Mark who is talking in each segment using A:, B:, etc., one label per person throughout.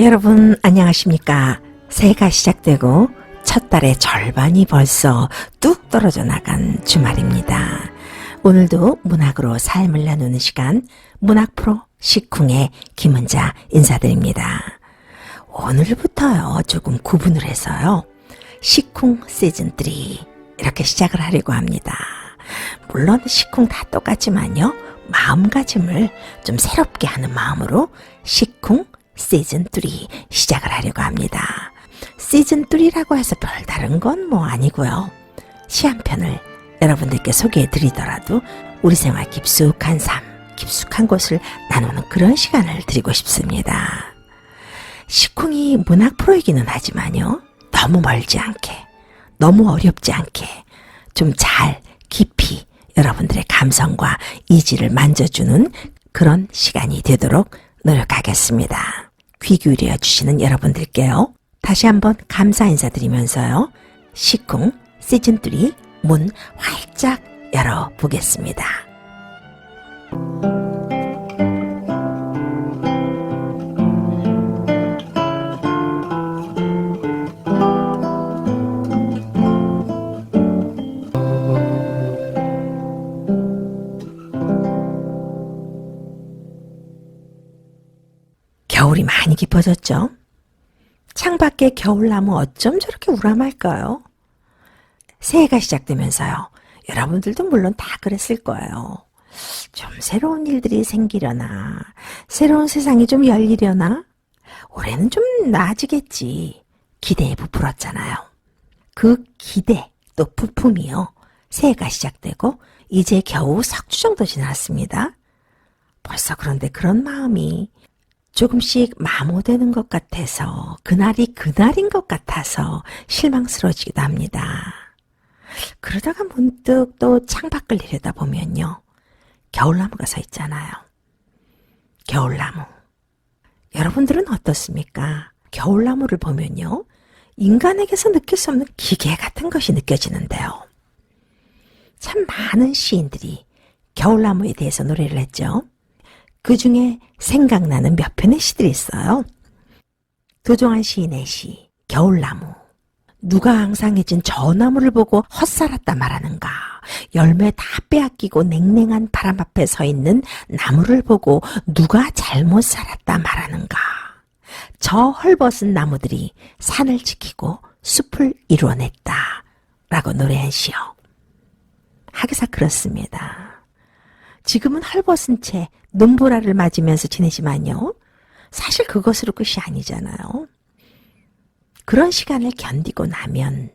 A: 여러분 안녕하십니까? 새해가 시작되고 첫 달의 절반이 벌써 뚝 떨어져 나간 주말입니다. 오늘도 문학으로 삶을 나누는 시간, 문학 프로 식쿵의 김은자 인사드립니다. 오늘부터요 조금 구분을 해서요 식쿵 시즌3 이렇게 시작을 하려고 합니다. 물론 식쿵 다 똑같지만요 마음가짐을 좀 새롭게 하는 마음으로 식쿵 시즌3 시작을 하려고 합니다. 시즌3라고 해서 별다른 건 뭐 아니고요. 시 한 편을 여러분들께 소개해 드리더라도 우리 생활 깊숙한 삶, 깊숙한 곳을 나누는 그런 시간을 드리고 싶습니다. 식쿵이 문학 프로이기는 하지만요. 너무 멀지 않게, 너무 어렵지 않게 좀 잘 깊이 여러분들의 감성과 이지를 만져주는 그런 시간이 되도록 노력하겠습니다. 귀 기울여 주시는 여러분들께요. 다시 한번 감사 인사드리면서요. 식쿵 시즌3 문 활짝 열어보겠습니다. 겨울이 많이 깊어졌죠? 창밖에 겨울나무 어쩜 저렇게 우람할까요? 새해가 시작되면서요. 여러분들도 물론 다 그랬을 거예요. 좀 새로운 일들이 생기려나, 새로운 세상이 좀 열리려나, 올해는 좀 나아지겠지. 기대에 부풀었잖아요. 그 기대 또 부품이요. 새해가 시작되고 이제 겨우 석주 정도 지났습니다. 벌써 그런데 그런 마음이 조금씩 마모되는 것 같아서 그날이 그날인 것 같아서 실망스러워지기도 합니다. 그러다가 문득 또 창밖을 내려다보면요. 겨울나무가 서 있잖아요. 겨울나무. 여러분들은 어떻습니까? 겨울나무를 보면요. 인간에게서 느낄 수 없는 기계 같은 것이 느껴지는데요. 참 많은 시인들이 겨울나무에 대해서 노래를 했죠. 그 중에 생각나는 몇 편의 시들이 있어요. 도종환 시인의 시, 겨울나무. 누가 앙상해진 저 나무를 보고 헛살았다 말하는가. 열매 다 빼앗기고 냉랭한 바람 앞에 서 있는 나무를 보고 누가 잘못 살았다 말하는가. 저 헐벗은 나무들이 산을 지키고 숲을 이루어냈다. 라고 노래한 시요. 하기사 그렇습니다. 지금은 헐벗은 채 눈보라를 맞으면서 지내지만요. 사실 그것으로 끝이 아니잖아요. 그런 시간을 견디고 나면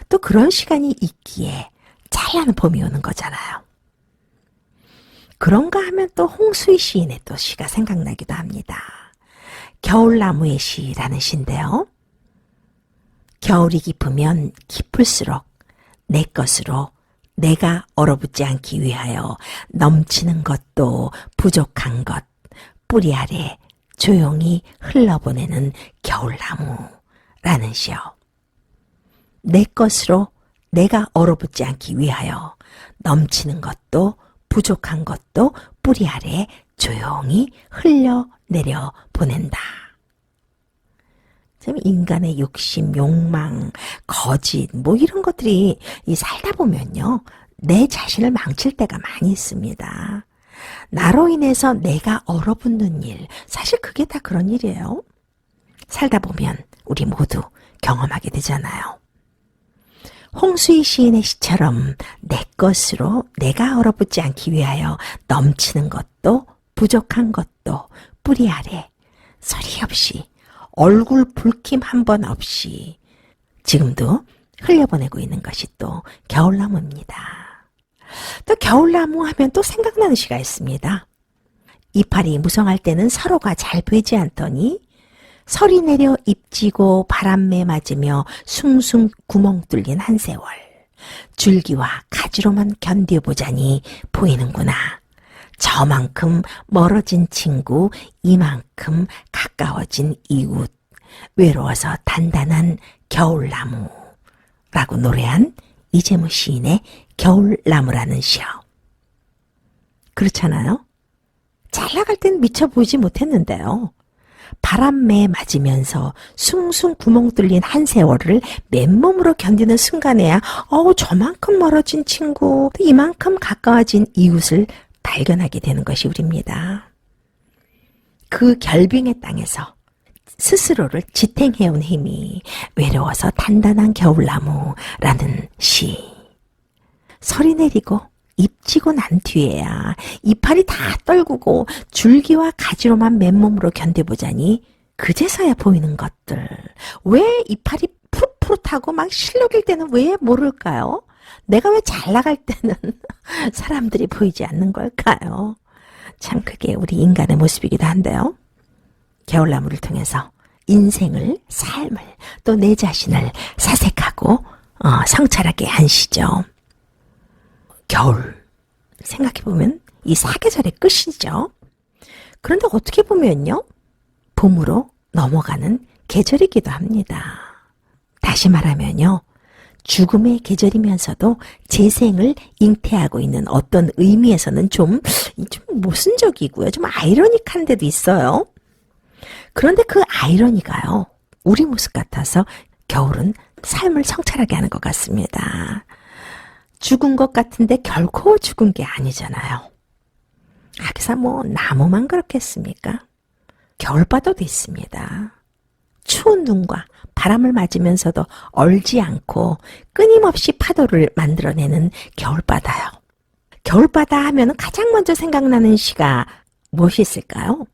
A: 또 그런 시간이 있기에 찬란한 봄이 오는 거잖아요. 그런가 하면 또 홍수희 시인의 또 시가 생각나기도 합니다. 겨울나무의 시라는 시인데요. 겨울이 깊으면 깊을수록 내 것으로 내가 얼어붙지 않기 위하여 넘치는 것도 부족한 것 뿌리 아래 조용히 흘러보내는 겨울나무라는 시요. 내 것으로 내가 얼어붙지 않기 위하여 넘치는 것도 부족한 것도 뿌리 아래 조용히 흘러내려 보낸다. 참 인간의 욕심, 욕망, 거짓 뭐 이런 것들이 살다 보면요. 내 자신을 망칠 때가 많이 있습니다. 나로 인해서 내가 얼어붙는 일, 사실 그게 다 그런 일이에요. 살다 보면 우리 모두 경험하게 되잖아요. 홍수희 시인의 시처럼 내 것으로 내가 얼어붙지 않기 위하여 넘치는 것도 부족한 것도 뿌리 아래 소리 없이 얼굴 붉힘 한 번 없이 지금도 흘려보내고 있는 것이 또 겨울나무입니다. 또 겨울나무 하면 또 생각나는 시가 있습니다. 이파리 무성할 때는 서로가 잘 되지 않더니 설이 내려 잎지고 바람에 맞으며 숭숭 구멍 뚫린 한 세월. 줄기와 가지로만 견뎌보자니 보이는구나. 저만큼 멀어진 친구, 이만큼 가까워진 이웃. 외로워서 단단한 겨울나무라고 노래한 이재무 시인의 겨울나무라는 시요. 그렇잖아요? 잘 나갈 땐 미쳐 보이지 못했는데요. 바람에 맞으면서 숭숭 구멍 뚫린 한 세월을 맨몸으로 견디는 순간에야 저만큼 멀어진 친구, 이만큼 가까워진 이웃을 발견하게 되는 것이 우리입니다. 그 결빙의 땅에서 스스로를 지탱해온 힘이 외로워서 단단한 겨울나무라는 시. 설이 내리고 잎지고 난 뒤에야 이파리 다 떨구고 줄기와 가지로만 맨몸으로 견뎌보자니 그제서야 보이는 것들. 왜 이파리 푸릇푸릇하고 막 실록일 때는 왜 모를까요? 내가 왜 잘 나갈 때는 사람들이 보이지 않는 걸까요? 참 그게 우리 인간의 모습이기도 한데요. 겨울나무를 통해서 인생을, 삶을, 또 내 자신을 사색하고 성찰하게 한 시죠. 겨울, 생각해보면 이 사계절의 끝이죠. 그런데 어떻게 보면요, 봄으로 넘어가는 계절이기도 합니다. 다시 말하면요, 죽음의 계절이면서도 재생을 잉태하고 있는 어떤 의미에서는 좀 모순적이고요, 좀 아이러니한 데도 있어요. 그런데 그 아이러니가요, 우리 모습 같아서 겨울은 삶을 성찰하게 하는 것 같습니다. 죽은 것 같은데 결코 죽은 게 아니잖아요. 그래서 나무만 그렇겠습니까? 겨울바다도 있습니다. 추운 눈과 바람을 맞으면서도 얼지 않고 끊임없이 파도를 만들어내는 겨울바다요. 겨울바다 하면 가장 먼저 생각나는 시가 무엇이 있을까요?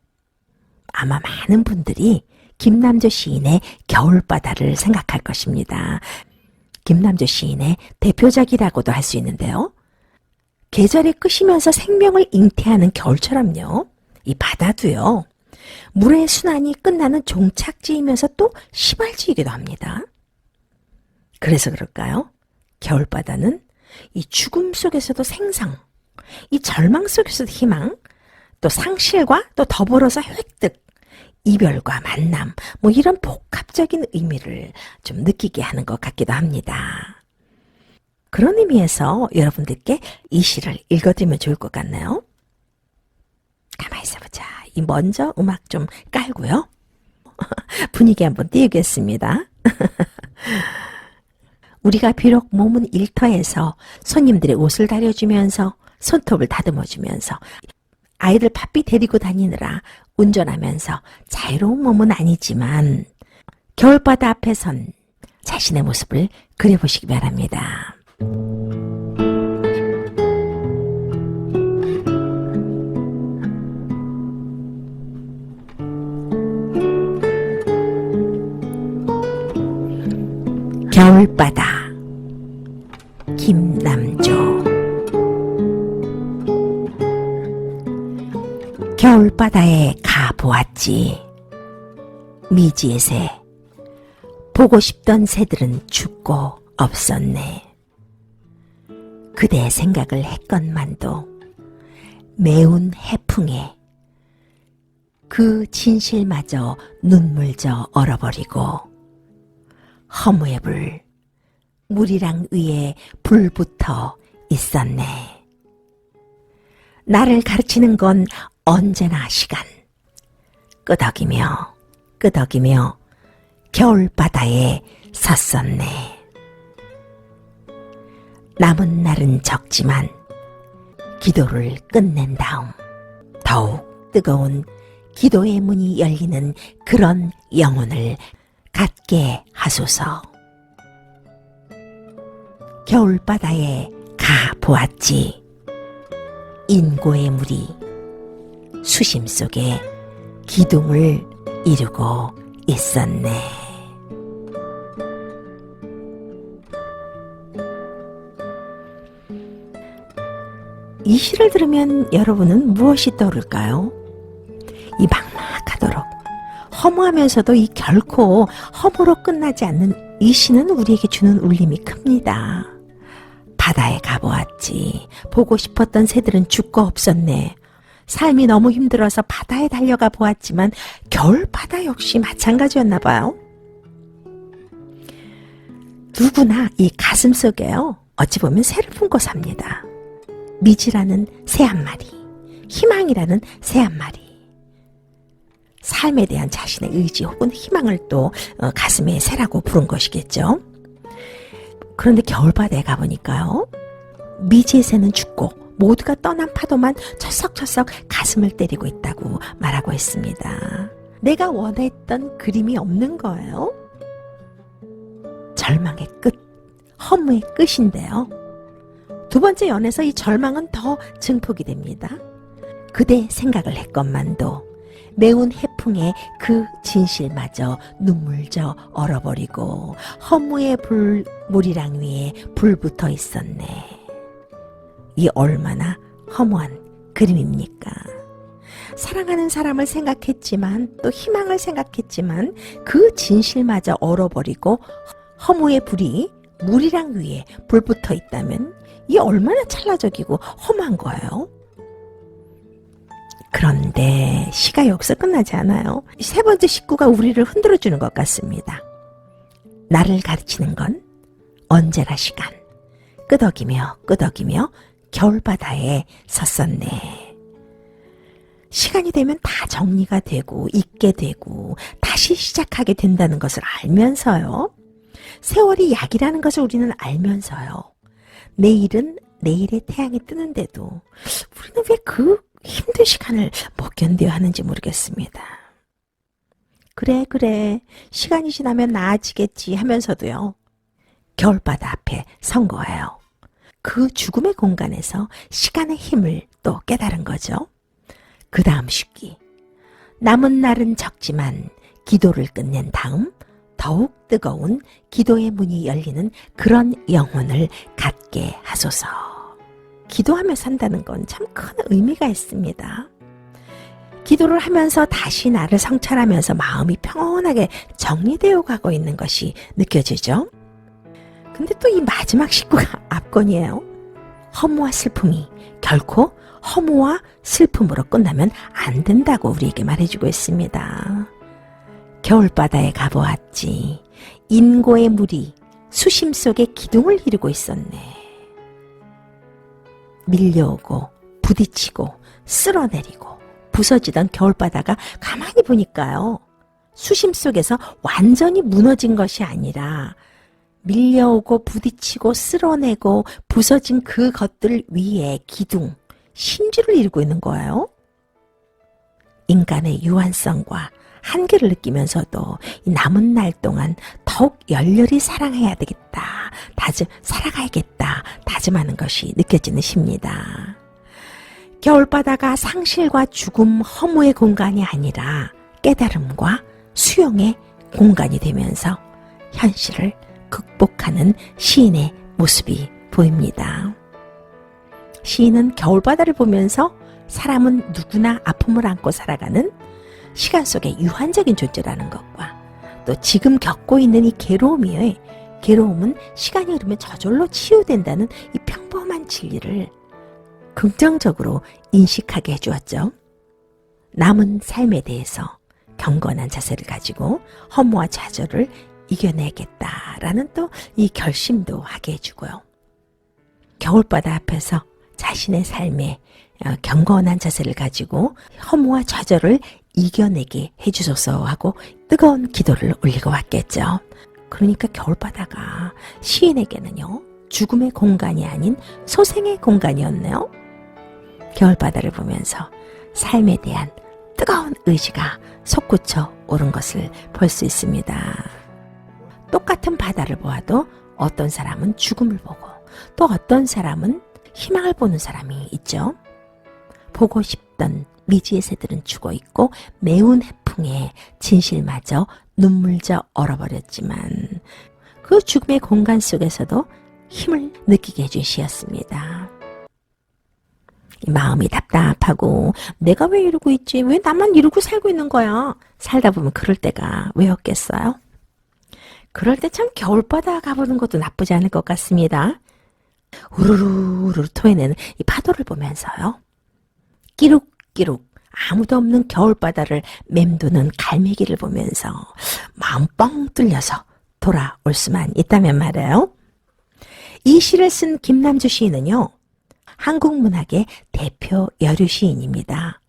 A: 아마 많은 분들이 김남조 시인의 겨울바다를 생각할 것입니다. 김남조 시인의 대표작이라고도 할 수 있는데요. 계절이 끝이면서 생명을 잉태하는 겨울처럼요, 이 바다도요, 물의 순환이 끝나는 종착지이면서 또 시발지이기도 합니다. 그래서 그럴까요? 겨울바다는 이 죽음 속에서도 생상, 이 절망 속에서도 희망, 또 상실과 또 더불어서 획득, 이별과 만남, 이런 복합적인 의미를 좀 느끼게 하는 것 같기도 합니다. 그런 의미에서 여러분들께 이 시를 읽어드리면 좋을 것 같나요? 가만히 있어보자. 먼저 음악 좀 깔고요. 분위기 한번 띄우겠습니다. 우리가 비록 몸은 일터에서 손님들의 옷을 다려주면서 손톱을 다듬어주면서 아이들 바삐 데리고 다니느라 운전하면서 자유로운 몸은 아니지만 겨울바다 앞에 선 자신의 모습을 그려보시기 바랍니다. 겨울바다, 김남조. 겨울바다에 가보았지. 미지의 새, 보고 싶던 새들은 죽고 없었네. 그대 생각을 했건만도 매운 해풍에 그 진실마저 눈물져 얼어버리고 허무의 불, 물이랑 위에 불붙어 있었네. 나를 가르치는 건 언제나 시간. 끄덕이며 끄덕이며 겨울바다에 섰었네. 남은 날은 적지만 기도를 끝낸 다음 더욱 뜨거운 기도의 문이 열리는 그런 영혼을 갖게 하소서. 겨울바다에 가 보았지. 인고의 물이 수심 속에 기둥을 이루고 있었네. 이 시를 들으면 여러분은 무엇이 떠오를까요? 이 막막하도록 허무하면서도 이 결코 허무로 끝나지 않는 이 시는 우리에게 주는 울림이 큽니다. 바다에 가보았지. 보고 싶었던 새들은 죽고 없었네. 삶이 너무 힘들어서 바다에 달려가 보았지만 겨울바다 역시 마찬가지였나 봐요. 누구나 이 가슴 속에요, 어찌 보면 새를 품고 삽니다. 미지라는 새 한 마리, 희망이라는 새 한 마리. 삶에 대한 자신의 의지 혹은 희망을 또 가슴에 새라고 부른 것이겠죠. 그런데 겨울바다에 가보니까요. 미지의 새는 죽고 모두가 떠난 파도만 철썩철썩 가슴을 때리고 있다고 말하고 있습니다. 내가 원했던 그림이 없는 거예요. 절망의 끝, 허무의 끝인데요. 두 번째 연에서 이 절망은 더 증폭이 됩니다. 그대 생각을 했건만도 매운 해풍에 그 진실마저 눈물져 얼어버리고 허무의 물이랑 위에 불 붙어 있었네. 이 얼마나 허무한 그림입니까? 사랑하는 사람을 생각했지만 또 희망을 생각했지만 그 진실마저 얼어버리고 허무의 불이 물이랑 위에 불 붙어 있다면 이 얼마나 찰나적이고 험한 거예요. 그런데 시가 여기서 끝나지 않아요. 세 번째 식구가 우리를 흔들어주는 것 같습니다. 나를 가르치는 건 언제나 시간. 끄덕이며 끄덕이며 겨울바다에 섰었네. 시간이 되면 다 정리가 되고 잊게 되고 다시 시작하게 된다는 것을 알면서요. 세월이 약이라는 것을 우리는 알면서요. 내일은 내일의 태양이 뜨는데도 우리는 왜 그 힘든 시간을 못 견뎌야 하는지 모르겠습니다. 그래 시간이 지나면 나아지겠지 하면서도요. 겨울바다 앞에 선 거예요. 그 죽음의 공간에서 시간의 힘을 또 깨달은 거죠. 그 다음 식기. 남은 날은 적지만 기도를 끝낸 다음 더욱 뜨거운 기도의 문이 열리는 그런 영혼을 갖게 하소서. 기도하며 산다는 건 참 큰 의미가 있습니다. 기도를 하면서 다시 나를 성찰하면서 마음이 평온하게 정리되어 가고 있는 것이 느껴지죠. 근데 또 이 마지막 식구가 압권이에요. 허무와 슬픔이 결코 허무와 슬픔으로 끝나면 안 된다고 우리에게 말해주고 있습니다. 겨울바다에 가보았지. 인고의 물이 수심 속에 기둥을 이루고 있었네. 밀려오고 부딪히고 쓸어내리고 부서지던 겨울바다가 가만히 보니까요. 수심 속에서 완전히 무너진 것이 아니라 밀려오고 부딪히고 쓸어내고 부서진 그 것들 위에 기둥, 심지를 이루고 있는 거예요. 인간의 유한성과 한계를 느끼면서도 이 남은 날 동안 더욱 열렬히 사랑해야 되겠다, 살아가야겠다 다짐하는 것이 느껴지는 시입니다. 겨울바다가 상실과 죽음, 허무의 공간이 아니라 깨달음과 수용의 공간이 되면서 현실을 극복하는 시인의 모습이 보입니다. 시인은 겨울바다를 보면서 사람은 누구나 아픔을 안고 살아가는 시간 속의 유한적인 존재라는 것과 또 지금 겪고 있는 이 괴로움은 시간이 흐르면 저절로 치유된다는 이 평범한 진리를 긍정적으로 인식하게 해주었죠. 남은 삶에 대해서 경건한 자세를 가지고 허무와 좌절을 이겨내겠다라는 또 이 결심도 하게 해주고요. 겨울바다 앞에서 자신의 삶에 경건한 자세를 가지고 허무와 좌절을 이겨내게 해주소서 하고 뜨거운 기도를 올리고 왔겠죠. 그러니까 겨울바다가 시인에게는요, 죽음의 공간이 아닌 소생의 공간이었네요. 겨울바다를 보면서 삶에 대한 뜨거운 의지가 솟구쳐 오른 것을 볼 수 있습니다. 똑같은 바다를 보아도 어떤 사람은 죽음을 보고 또 어떤 사람은 희망을 보는 사람이 있죠. 보고 싶던 미지의 새들은 죽어 있고 매운 해풍에 진실마저 눈물져 얼어버렸지만 그 죽음의 공간 속에서도 힘을 느끼게 해준 시였습니다. 마음이 답답하고 내가 왜 이러고 있지? 왜 나만 이러고 살고 있는 거야? 살다 보면 그럴 때가 왜 없겠어요? 그럴 때 참 겨울바다 가보는 것도 나쁘지 않을 것 같습니다. 우르르 토해내는 이 파도를 보면서요. 끼룩끼룩 아무도 없는 겨울바다를 맴도는 갈매기를 보면서 마음 뻥 뚫려서 돌아올 수만 있다면 말이에요. 이 시를 쓴 김남주 시인은요, 한국 문학의 대표 여류 시인입니다.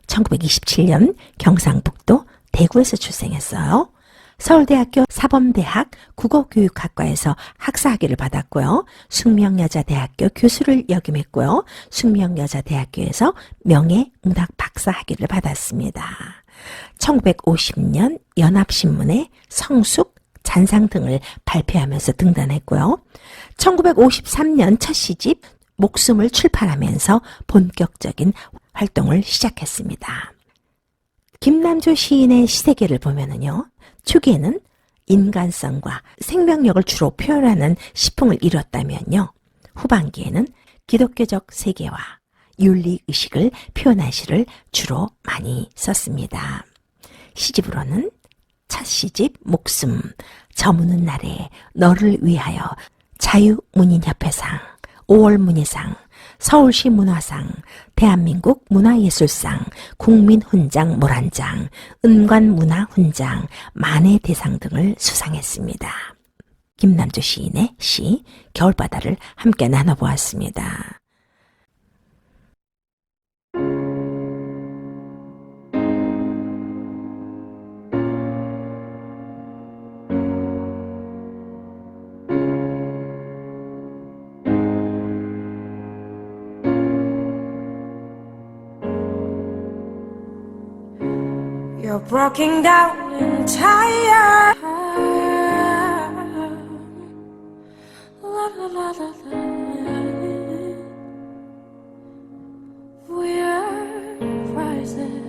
A: 1927년 경상북도 대구에서 출생했어요. 서울대학교 사범대학 국어교육학과에서 학사학위를 받았고요. 숙명여자대학교 교수를 역임했고요. 숙명여자대학교에서 명예문학 박사학위를 받았습니다. 1950년 연합신문에 성숙, 잔상 등을 발표하면서 등단했고요. 1953년 첫 시집 목숨을 출판하면서 본격적인 활동을 시작했습니다. 김남조 시인의 시세계를 보면은요, 초기에는 인간성과 생명력을 주로 표현하는 시풍을 이뤘다면요, 후반기에는 기독교적 세계와 윤리의식을 표현한 시를 주로 많이 썼습니다. 시집으로는 첫 시집 목숨, 저무는 날에 너를 위하여 자유문인협회상, 5월 문예상, 서울시 문화상, 대한민국 문화예술상, 국민훈장 모란장, 은관문화훈장, 만해대상 등을 수상했습니다. 김남조 시인의 시 겨울바다를 함께 나눠보았습니다.
B: You're broken down and tired. La, la, la, la, la. We're rising.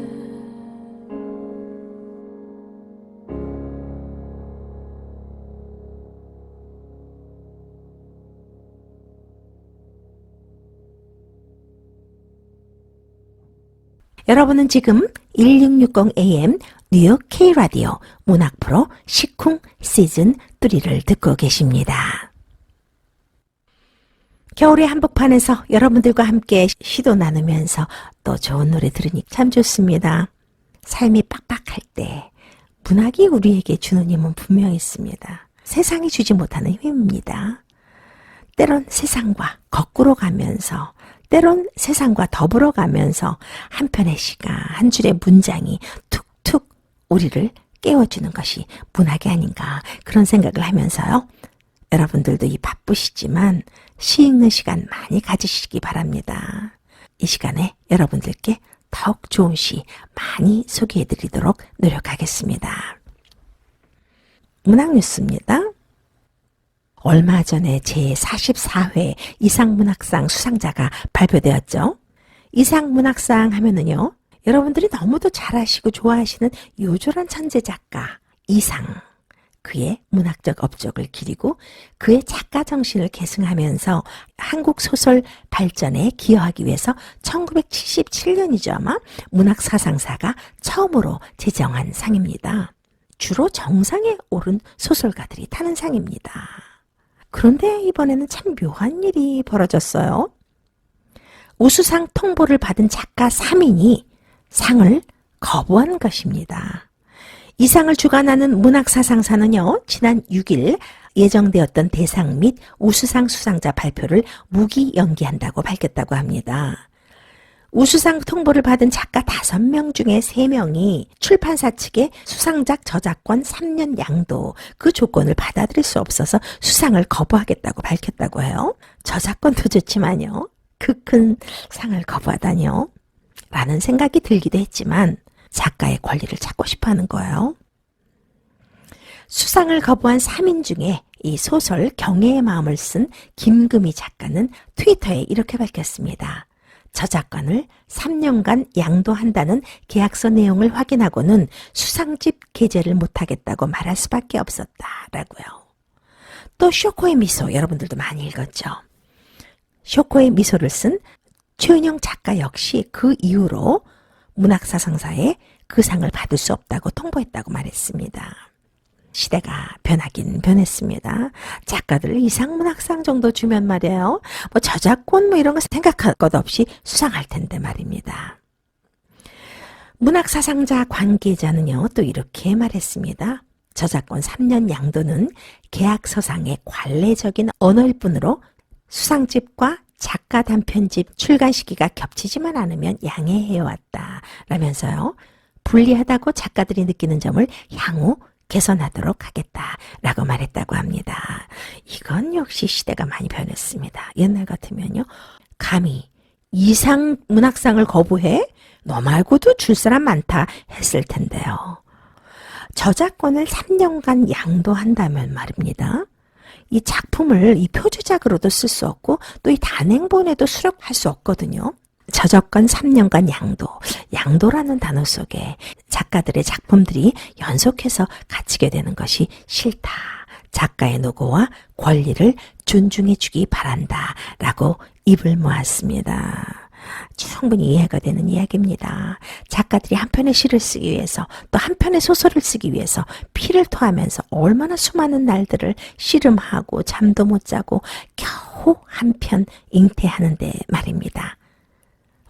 A: 여러분은 지금 1660am 뉴욕 K라디오 문학 프로 시쿵 시즌 3를 듣고 계십니다. 겨울의 한복판에서 여러분들과 함께 시도 나누면서 또 좋은 노래 들으니 참 좋습니다. 삶이 빡빡할 때 문학이 우리에게 주는 힘은 분명히 있습니다. 세상이 주지 못하는 힘입니다. 때론 세상과 거꾸로 가면서, 때론 세상과 더불어 가면서 한 편의 시가, 한 줄의 문장이 툭툭 우리를 깨워주는 것이 문학이 아닌가, 그런 생각을 하면서요, 여러분들도 이 바쁘시지만 시 읽는 시간 많이 가지시기 바랍니다. 이 시간에 여러분들께 더욱 좋은 시 많이 소개해드리도록 노력하겠습니다. 문학 뉴스입니다. 얼마 전에 제44회 이상문학상 수상자가 발표되었죠. 이상문학상 하면은요, 여러분들이 너무도 잘 아시고 좋아하시는 요절한 천재 작가 이상, 그의 문학적 업적을 기리고 그의 작가 정신을 계승하면서 한국 소설 발전에 기여하기 위해서 1977년이죠 아마, 문학사상사가 처음으로 제정한 상입니다. 주로 정상에 오른 소설가들이 타는 상입니다. 그런데 이번에는 참 묘한 일이 벌어졌어요. 우수상 통보를 받은 작가 3인이 상을 거부한 것입니다. 이 상을 주관하는 문학사상사는요, 지난 6일 예정되었던 대상 및 우수상 수상자 발표를 무기 연기한다고 밝혔다고 합니다. 우수상 통보를 받은 작가 5명 중에 3명이 출판사 측의 수상작 저작권 3년 양도, 그 조건을 받아들일 수 없어서 수상을 거부하겠다고 밝혔다고 해요. 저작권도 좋지만요, 그 큰 상을 거부하다니요? 라는 생각이 들기도 했지만 작가의 권리를 찾고 싶어하는 거예요. 수상을 거부한 3인 중에 이 소설 경애의 마음을 쓴 김금희 작가는 트위터에 이렇게 밝혔습니다. 저작권을 3년간 양도한다는 계약서 내용을 확인하고는 수상집 게재를 못하겠다고 말할 수밖에 없었다라고요. 또 쇼코의 미소, 여러분들도 많이 읽었죠. 쇼코의 미소를 쓴 최은영 작가 역시 그 이후로 문학사상사에 그 상을 받을 수 없다고 통보했다고 말했습니다. 시대가 변하긴 변했습니다. 작가들 이상문학상 정도 주면 말이에요, 뭐 저작권 뭐 이런 거 생각할 것 없이 수상할 텐데 말입니다. 문학사상자 관계자는요, 또 이렇게 말했습니다. 저작권 3년 양도는 계약서상의 관례적인 언어일 뿐으로 수상집과 작가 단편집 출간 시기가 겹치지만 않으면 양해해왔다 라면서요. 불리하다고 작가들이 느끼는 점을 향후 개선하도록 하겠다라고 말했다고 합니다. 이건 역시 시대가 많이 변했습니다. 옛날 같으면요. 감히 이상 문학상을 거부해? 너 말고도 줄 사람 많다 했을 텐데요. 저작권을 3년간 양도한다면 말입니다. 이 작품을 이 표주작으로도 쓸 수 없고 또 이 단행본에도 수록할 수 없거든요. 저작권 3년간 양도, 양도라는 단어 속에 작가들의 작품들이 연속해서 갇히게 되는 것이 싫다. 작가의 노고와 권리를 존중해 주기 바란다. 라고 입을 모았습니다. 충분히 이해가 되는 이야기입니다. 작가들이 한 편의 시를 쓰기 위해서 또 한 편의 소설을 쓰기 위해서 피를 토하면서 얼마나 수많은 날들을 씨름하고 잠도 못 자고 겨우 한 편 잉태하는데 말입니다.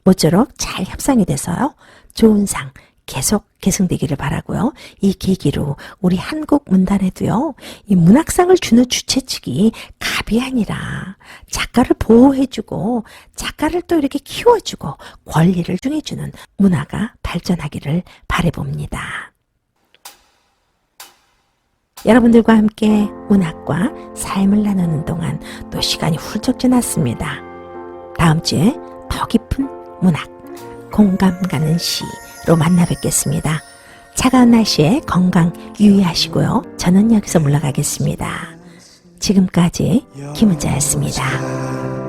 A: 모쪼록 잘 협상이 돼서요. 좋은 상 계속 계승되기를 바라고요. 이 계기로 우리 한국 문단에도요. 이 문학상을 주는 주최 측이 갑이 아니라 작가를 보호해주고 작가를 또 이렇게 키워주고 권리를 중해주는 문화가 발전하기를 바라봅니다. 여러분들과 함께 문학과 삶을 나누는 동안 또 시간이 훌쩍 지났습니다. 다음 주에 더 깊은 문학, 공감 가는 시로 만나 뵙겠습니다. 차가운 날씨에 건강 유의하시고요. 저는 여기서 물러가겠습니다. 지금까지 김은자였습니다.